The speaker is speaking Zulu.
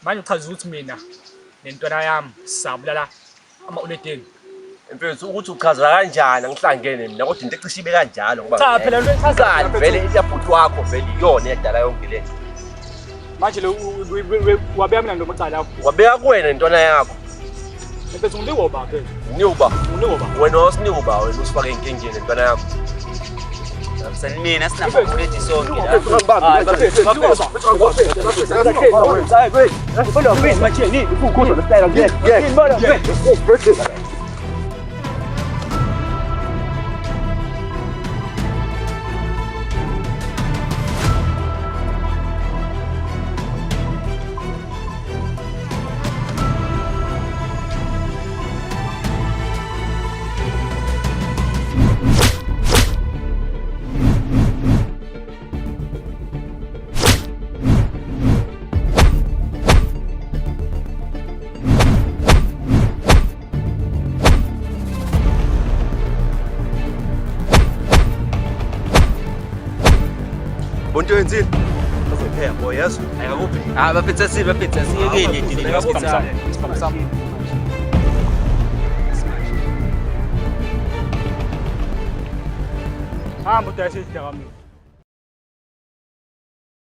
manje uchaza ukuthi mina nentwana yami sabulala ama-uleteni. Mfethu ukuthi uchaza kanjani angihlangene mina kodwa into ecishe ibe kanjalo ngoba Cha phela lo echazayo vele iyabhuti wakho vele iyona edala yonke le. manje lo wabeka mina ndomacala yakho. Wabeka kuwena intwana yakho. Mfethu unginikwa ba phela. Unikwa Unikwa. wena osinikwa wena usifake enkingeni intwana yakho. Sanimina sinamapuleti sonke la. Bonto yenzini? Bazopheka boy yazo. Ayakuphi? Baphetha siyekeni yedini hospital. Hamba udayisa isidakami.